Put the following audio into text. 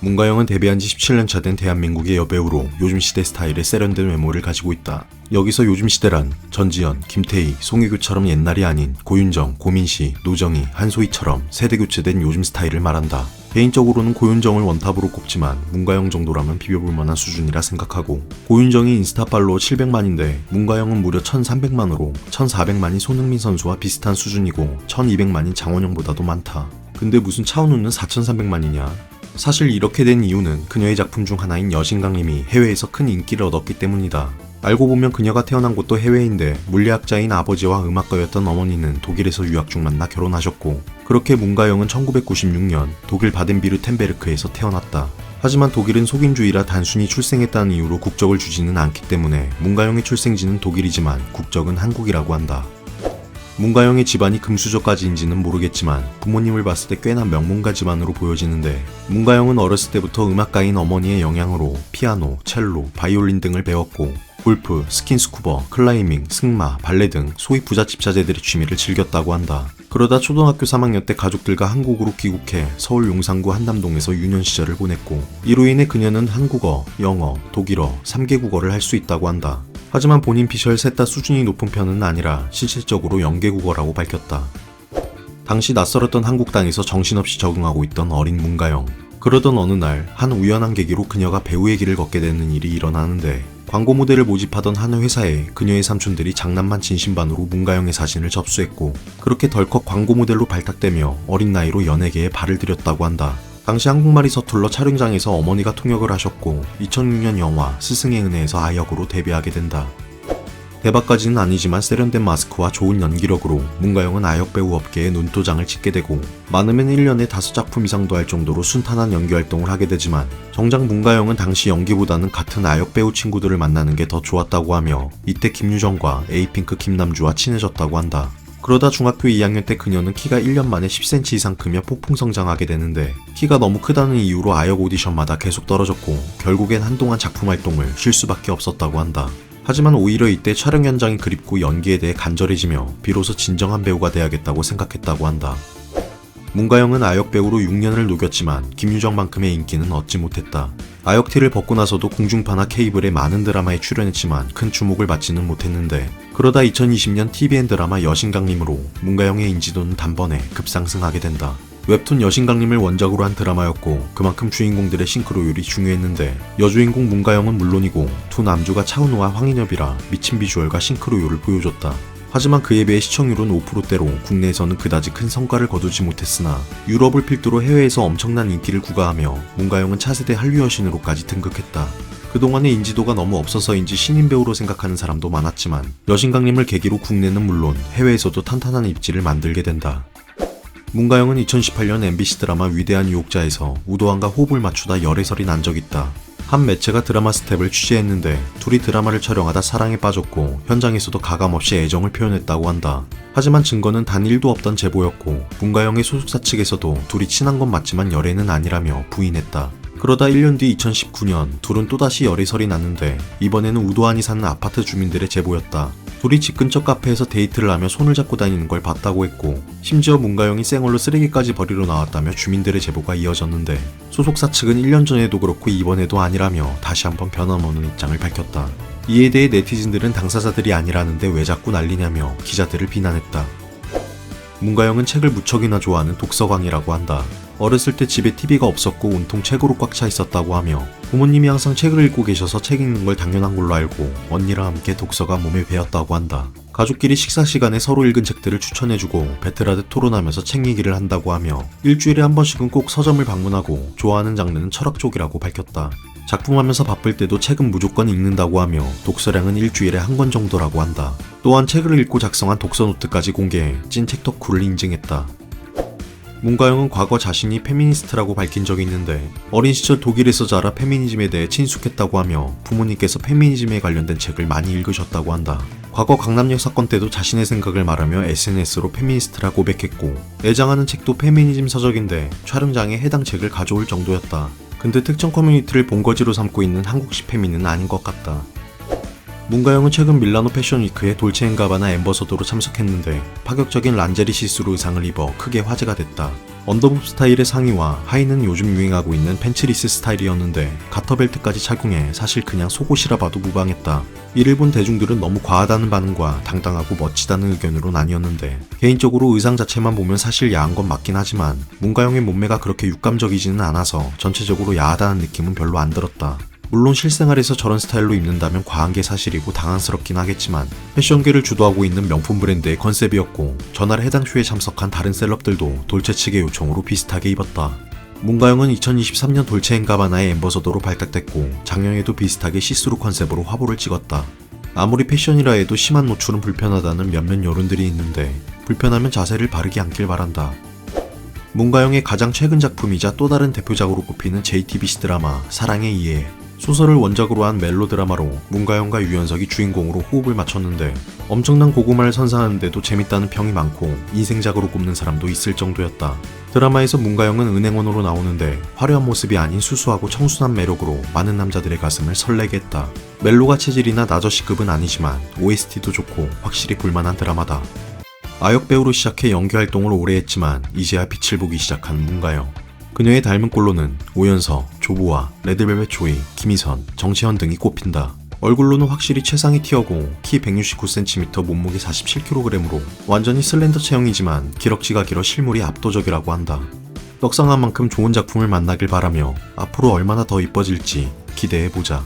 문가영은 데뷔한 지 17년차 된 대한민국의 여배우로 요즘 시대 스타일의 세련된 외모를 가지고 있다. 여기서 요즘 시대란 전지현, 김태희, 송혜교처럼 옛날이 아닌 고윤정, 고민시, 노정희, 한소희처럼 세대 교체된 요즘 스타일을 말한다. 개인적으로는 고윤정을 원탑으로 꼽지만 문가영 정도라면 비벼볼 만한 수준이라 생각하고, 고윤정이 인스타 팔로워 700만인데 문가영은 무려 1300만으로 1400만이 손흥민 선수와 비슷한 수준이고 1200만인 장원영보다도 많다. 근데 무슨 차은우는 4300만이냐? 사실 이렇게 된 이유는 그녀의 작품 중 하나인 여신강림이 해외에서 큰 인기를 얻었기 때문이다. 알고 보면 그녀가 태어난 곳도 해외인데 물리학자인 아버지와 음악가였던 어머니는 독일에서 유학 중 만나 결혼하셨고, 그렇게 문가영은 1996년 독일 바덴비르텐베르크에서 태어났다. 하지만 독일은 속인주의라 단순히 출생했다는 이유로 국적을 주지는 않기 때문에 문가영의 출생지는 독일이지만 국적은 한국이라고 한다. 문가영의 집안이 금수저까지인지는 모르겠지만 부모님을 봤을 때 꽤나 명문가 집안으로 보여지는데, 문가영은 어렸을 때부터 음악가인 어머니의 영향으로 피아노, 첼로, 바이올린 등을 배웠고 골프, 스킨스쿠버, 클라이밍, 승마, 발레 등 소위 부잣집 자제들의 취미를 즐겼다고 한다. 그러다 초등학교 3학년 때 가족들과 한국으로 귀국해 서울 용산구 한남동에서 유년 시절을 보냈고, 이로 인해 그녀는 한국어, 영어, 독일어, 3개 국어를 할 수 있다고 한다. 하지만 본인 비주얼 셋 다 수준이 높은 편은 아니라 실질적으로 연계국어라고 밝혔다. 당시 낯설었던 한국 땅에서 정신없이 적응하고 있던 어린 문가영. 그러던 어느 날 한 우연한 계기로 그녀가 배우의 길을 걷게 되는 일이 일어나는데, 광고 모델을 모집하던 한 회사에 그녀의 삼촌들이 장난반 진심반으로 문가영의 사진을 접수했고, 그렇게 덜컥 광고 모델로 발탁되며 어린 나이로 연예계에 발을 들였다고 한다. 당시 한국말이 서툴러 촬영장에서 어머니가 통역을 하셨고 2006년 영화 스승의 은혜에서 아역으로 데뷔하게 된다. 대박까지는 아니지만 세련된 마스크와 좋은 연기력으로 문가영은 아역 배우 업계에 눈도장을 찍게 되고, 많으면 1년에 5작품 이상도 할 정도로 순탄한 연기 활동을 하게 되지만, 정작 문가영은 당시 연기보다는 같은 아역 배우 친구들을 만나는 게 더 좋았다고 하며 이때 김유정과 에이핑크 김남주와 친해졌다고 한다. 그러다 중학교 2학년 때 그녀는 키가 1년 만에 10cm 이상 크며 폭풍 성장하게 되는데, 키가 너무 크다는 이유로 아역 오디션마다 계속 떨어졌고 결국엔 한동안 작품 활동을 쉴 수밖에 없었다고 한다. 하지만 오히려 이때 촬영 현장이 그립고 연기에 대해 간절해지며 비로소 진정한 배우가 돼야겠다고 생각했다고 한다. 문가영은 아역 배우로 6년을 녹였지만 김유정만큼의 인기는 얻지 못했다. 아역티를 벗고 나서도 공중파나 케이블의 많은 드라마에 출연했지만 큰 주목을 받지는 못했는데, 그러다 2020년 TVN 드라마 여신강림으로 문가영의 인지도는 단번에 급상승하게 된다. 웹툰 여신강림을 원작으로 한 드라마였고 그만큼 주인공들의 싱크로율이 중요했는데, 여주인공 문가영은 물론이고 두 남주가 차은우와 황인엽이라 미친 비주얼과 싱크로율을 보여줬다. 하지만 그에 비해 시청률은 5%대로 국내에서는 그다지 큰 성과를 거두지 못했으나 유럽을 필두로 해외에서 엄청난 인기를 구가하며 문가영은 차세대 한류 여신으로까지 등극했다. 그동안의 인지도가 너무 없어서인지 신인 배우로 생각하는 사람도 많았지만 여신강림을 계기로 국내는 물론 해외에서도 탄탄한 입지를 만들게 된다. 문가영은 2018년 MBC 드라마 위대한 유혹자에서 우도환과 호흡을 맞추다 열애설이 난 적 있다. 한 매체가 드라마 스텝을 취재했는데 둘이 드라마를 촬영하다 사랑에 빠졌고 현장에서도 가감없이 애정을 표현했다고 한다. 하지만 증거는 단 1도 없던 제보였고 문가영의 소속사 측에서도 둘이 친한 건 맞지만 열애는 아니라며 부인했다. 그러다 1년 뒤 2019년 둘은 또다시 열애설이 났는데, 이번에는 우도환이 사는 아파트 주민들의 제보였다. 둘이 집 근처 카페에서 데이트를 하며 손을 잡고 다니는 걸 봤다고 했고, 심지어 문가영이 쌩얼로 쓰레기까지 버리러 나왔다며 주민들의 제보가 이어졌는데, 소속사 측은 1년 전에도 그렇고 이번에도 아니라며 다시 한번 변함없는 입장을 밝혔다. 이에 대해 네티즌들은 당사자들이 아니라는데 왜 자꾸 난리냐며 기자들을 비난했다. 문가영은 책을 무척이나 좋아하는 독서광이라고 한다. 어렸을 때 집에 TV가 없었고 온통 책으로 꽉 차 있었다고 하며, 부모님이 항상 책을 읽고 계셔서 책 읽는 걸 당연한 걸로 알고 언니랑 함께 독서가 몸에 배었다고 한다. 가족끼리 식사 시간에 서로 읽은 책들을 추천해주고 배틀하듯 토론하면서 책 얘기를 한다고 하며 일주일에 한 번씩은 꼭 서점을 방문하고 좋아하는 장르는 철학 쪽이라고 밝혔다. 작품하면서 바쁠 때도 책은 무조건 읽는다고 하며 독서량은 일주일에 한 권 정도라고 한다. 또한 책을 읽고 작성한 독서 노트까지 공개해 찐 책 덕후를 인증했다. 문가영은 과거 자신이 페미니스트라고 밝힌 적이 있는데, 어린 시절 독일에서 자라 페미니즘에 대해 친숙했다고 하며 부모님께서 페미니즘에 관련된 책을 많이 읽으셨다고 한다. 과거 강남역 사건 때도 자신의 생각을 말하며 SNS로 페미니스트라 고백했고, 애장하는 책도 페미니즘 서적인데 촬영장에 해당 책을 가져올 정도였다. 근데 특정 커뮤니티를 본거지로 삼고 있는 한국식 페미는 아닌 것 같다. 문가영은 최근 밀라노 패션위크에 돌체앤가바나 앰버서더로 참석했는데 파격적인 란제리 시스루 의상을 입어 크게 화제가 됐다. 언더부브 스타일의 상의와 하의는 요즘 유행하고 있는 팬츠리스 스타일이었는데 가터벨트까지 착용해 사실 그냥 속옷이라 봐도 무방했다. 이를 본 대중들은 너무 과하다는 반응과 당당하고 멋지다는 의견으로 나뉘었는데 개인적으로 의상 자체만 보면 사실 야한 건 맞긴 하지만 문가영의 몸매가 그렇게 육감적이지는 않아서 전체적으로 야하다는 느낌은 별로 안 들었다. 물론 실생활에서 저런 스타일로 입는다면 과한 게 사실이고 당황스럽긴 하겠지만 패션계를 주도하고 있는 명품 브랜드의 컨셉이었고 전날 해당 쇼에 참석한 다른 셀럽들도 돌체 측의 요청으로 비슷하게 입었다. 문가영은 2023년 돌체앤가바나의 앰버서더로 발탁됐고 작년에도 비슷하게 시스루 컨셉으로 화보를 찍었다. 아무리 패션이라 해도 심한 노출은 불편하다는 몇몇 여론들이 있는데 불편하면 자세를 바르게 앉길 바란다. 문가영의 가장 최근 작품이자 또 다른 대표작으로 꼽히는 JTBC 드라마 사랑의 이해. 소설을 원작으로 한 멜로 드라마로 문가영과 유연석이 주인공으로 호흡을 맞췄는데 엄청난 고구마를 선사하는데도 재밌다는 평이 많고 인생작으로 꼽는 사람도 있을 정도였다. 드라마에서 문가영은 은행원으로 나오는데 화려한 모습이 아닌 수수하고 청순한 매력으로 많은 남자들의 가슴을 설레게 했다. 멜로가 체질이나 나저씨급은 아니지만 OST도 좋고 확실히 볼만한 드라마다. 아역 배우로 시작해 연기 활동을 오래 했지만 이제야 빛을 보기 시작한 문가영. 그녀의 닮은 꼴로는 오연서, 조보아, 레드벨벳 조이, 김희선, 정채연 등이 꼽힌다. 얼굴로는 확실히 최상위 티어고 키 169cm, 몸무게 47kg으로 완전히 슬렌더 체형이지만 기럭지가 길어 실물이 압도적이라고 한다. 떡상한 만큼 좋은 작품을 만나길 바라며 앞으로 얼마나 더 이뻐질지 기대해보자.